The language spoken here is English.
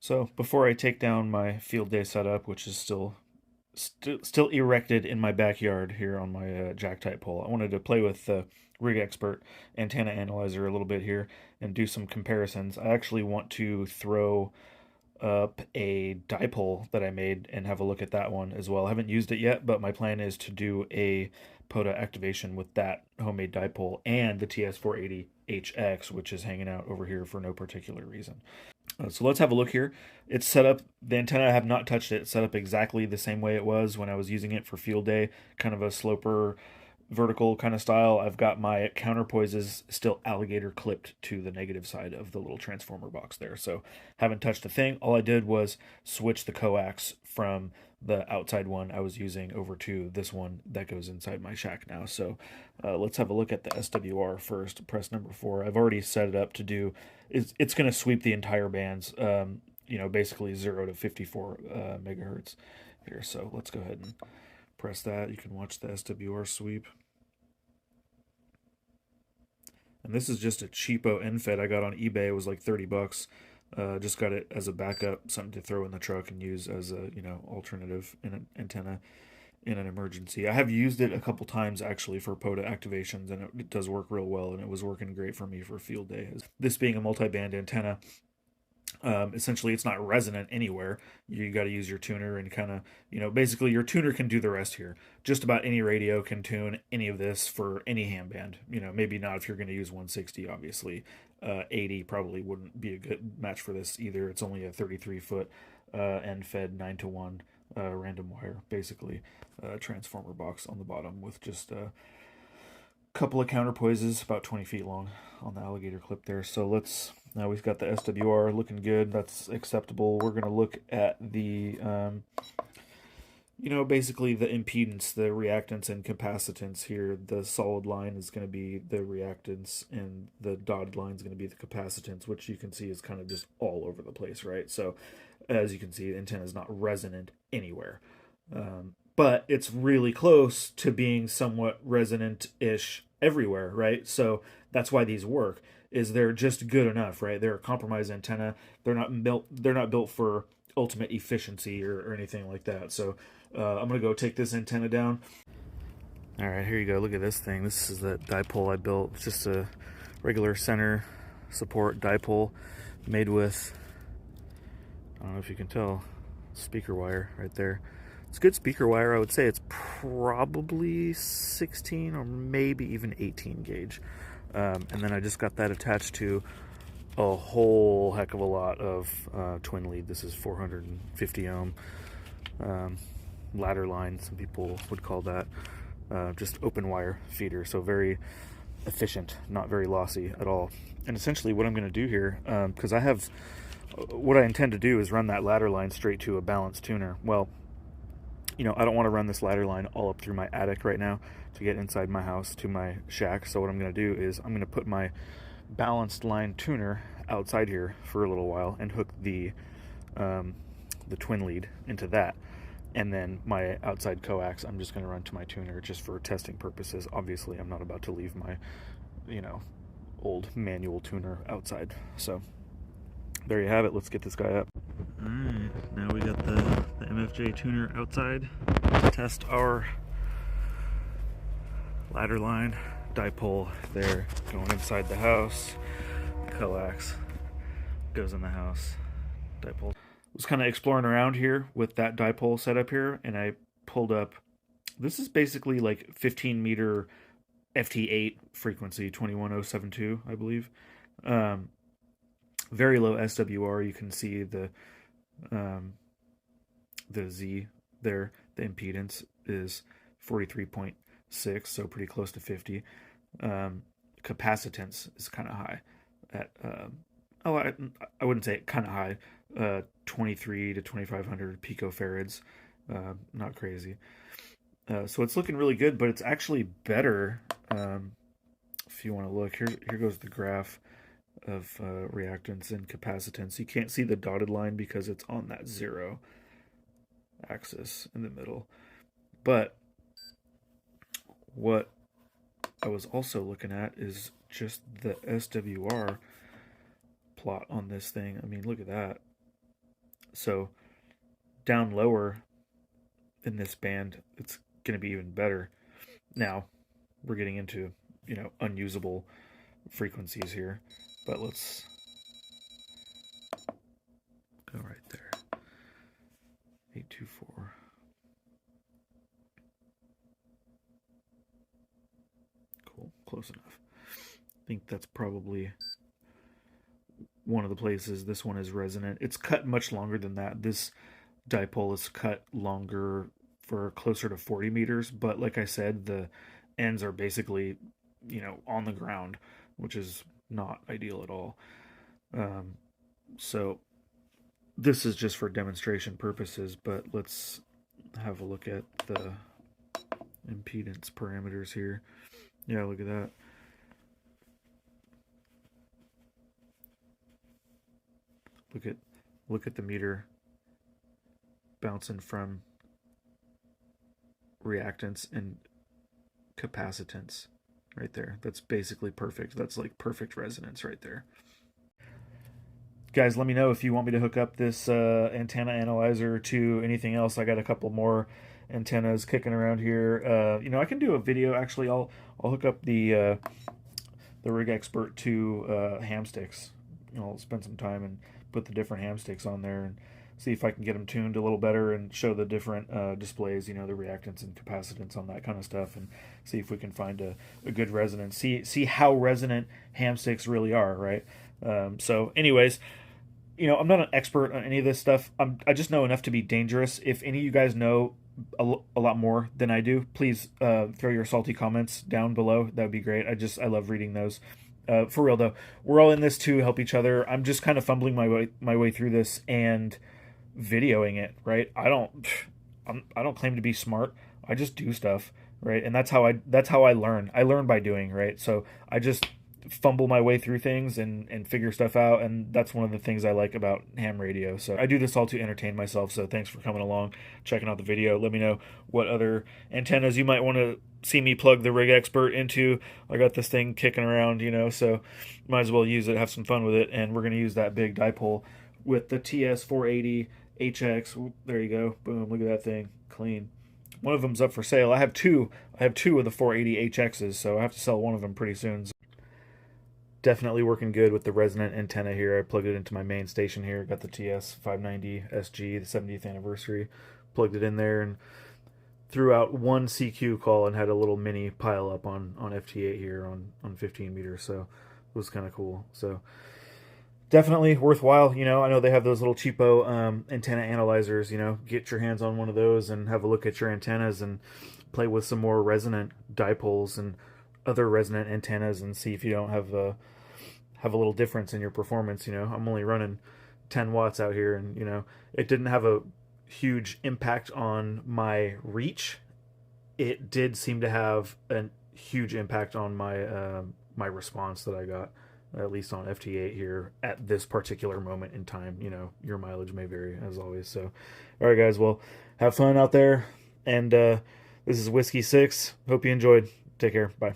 So before I take down my field day setup, which is still erected in my backyard here on my jack type pole, I wanted to play with the Rig Expert antenna analyzer a little bit here and do some comparisons. I actually want to throw up a dipole that I made and have a look at that one as well. I haven't used it yet, but my plan is to do a POTA activation with that homemade dipole and the TS480HX, which is hanging out over here for no particular reason. So let's have a look here. It's set up, the antenna, I have not touched it. It's set up exactly the same way it was when I was using it for field day, kind of a sloper, vertical kind of style. I've got my counterpoises still alligator clipped to the negative side of the little transformer box there. So haven't touched a thing. All I did was switch the coax from the outside one I was using over to this one that goes inside my shack now. So let's have a look at the SWR first. Press number 4. I've already set it up to do, it's going to sweep the entire bands, basically 0 to 54 megahertz here. So let's go ahead and press that. You can watch the SWR sweep. And this is just a cheapo end fed I got on eBay. It was like 30 bucks. Just got it as a backup, something to throw in the truck and use as a alternative in an antenna in an emergency. I have used it a couple times actually for POTA activations, and it does work real well, and it was working great for me for field day. This being a multi-band antenna, essentially it's not resonant anywhere. You got to use your tuner and kind of, basically your tuner can do the rest here. Just about any radio can tune any of this for any ham band. Maybe not if you're going to use 160, obviously. 80 probably wouldn't be a good match for this either. It's only a 33-foot end fed 9 to 1 random wire, basically transformer box on the bottom with just a couple of counterpoises about 20 feet long on the alligator clip there. So now we've got the SWR looking good. That's acceptable. We're going to look at the, basically the impedance, the reactance and capacitance here. The solid line is going to be the reactance and the dotted line is going to be the capacitance, which you can see is kind of just all over the place, right? So as you can see, the antenna is not resonant anywhere. But it's really close to being somewhat resonant-ish everywhere, right? So that's why these work. Is they're just good enough, right? They're a compromised antenna. They're not built. They're not built for ultimate efficiency or anything like that. So I'm gonna go take this antenna down. All right, here you go. Look at this thing. This is the dipole I built. It's just a regular center support dipole made with, I don't know if you can tell, speaker wire right there. It's good speaker wire. I would say it's probably 16 or maybe even 18 gauge. And then I just got that attached to a whole heck of a lot of twin lead. This is 450 ohm ladder line, some people would call that. Just open wire feeder, so very efficient, not very lossy at all. And essentially what I'm going to do here, because what I intend to do is run that ladder line straight to a balanced tuner. Well, I don't want to run this ladder line all up through my attic right now to get inside my house to my shack. So what I'm going to do is I'm going to put my balanced line tuner outside here for a little while and hook the twin lead into that. And then my outside coax, I'm just going to run to my tuner just for testing purposes. Obviously, I'm not about to leave my, old manual tuner outside. So there you have it. Let's get this guy up. All right, now we got the MFJ tuner outside to test our ladder line dipole there going inside the house. Coax goes in the house. Dipole. Was kind of exploring around here with that dipole setup here, and I pulled up. This is basically like 15 meter FT8 frequency, 21072, I believe. Very low SWR. You can see the Z there. The impedance is 43.6, so pretty close to 50. Capacitance is kind of high at I wouldn't say kind of high, 23 to 2500 picofarads. Not crazy. So it's looking really good, but it's actually better. If you want to look, here goes the graph of reactance and capacitance. You can't see the dotted line because it's on that 0 axis in the middle. But what I was also looking at is just the SWR plot on this thing. I mean, look at that. So down lower in this band, it's going to be even better. Now we're getting into, unusable frequencies here, but let's go right there. 824. Cool, close enough. I think that's probably one of the places. This one is resonant. It's cut much longer than that. This dipole is cut longer for closer to 40 meters, but like I said, the ends are basically, on the ground, which is not ideal at all. So this is just for demonstration purposes, but let's have a look at the impedance parameters here. Yeah, look at that. Look at the meter bouncing from reactance and capacitance right there. That's basically perfect. That's like perfect resonance right there. Guys, let me know if you want me to hook up this antenna analyzer to anything else. I got a couple more antennas kicking around here. I can do a video. Actually, I'll hook up the Rig Expert to ham sticks. I'll spend some time and put the different ham sticks on there and see if I can get them tuned a little better and show the different displays, the reactance and capacitance on that kind of stuff, and see if we can find a good resonance. See how resonant ham sticks really are, right? So, anyways, I'm not an expert on any of this stuff. I just know enough to be dangerous. If any of you guys know a lot more than I do, please throw your salty comments down below. That would be great. I love reading those. For real though, we're all in this to help each other. I'm just kind of fumbling my way through this and videoing it, right? I don't claim to be smart. I just do stuff, right? And that's how I learn. I learn by doing, right? So I just fumble my way through things and figure stuff out, and that's one of the things I like about ham radio. So I do this all to entertain myself. So thanks for coming along, checking out the video. Let me know what other antennas you might want to see me plug the Rig Expert into. I got this thing kicking around, so might as well use it, have some fun with it. And we're going to use that big dipole with the TS480 HX. There you go. Boom, look at that thing. Clean. One of them's up for sale. I have two of the 480 HXs, so I have to sell one of them pretty soon. Definitely working good with the resonant antenna here. I plugged it into my main station here. Got the TS590 SG, the 70th anniversary. Plugged it in there and threw out one CQ call and had a little mini pile up on FT8 here on 15 meters. So it was kind of cool. So definitely worthwhile. I know they have those little cheapo antenna analyzers. Get your hands on one of those and have a look at your antennas and play with some more resonant dipoles and other resonant antennas and see if you don't have a little difference in your performance. I'm only running 10 watts out here, and it didn't have a huge impact on my reach. It did seem to have a huge impact on my my response that I got, at least on FT8 here at this particular moment in time. Your mileage may vary as always. So, all right, guys, well, have fun out there, and this is Whiskey 6. Hope you enjoyed. Take care. Bye.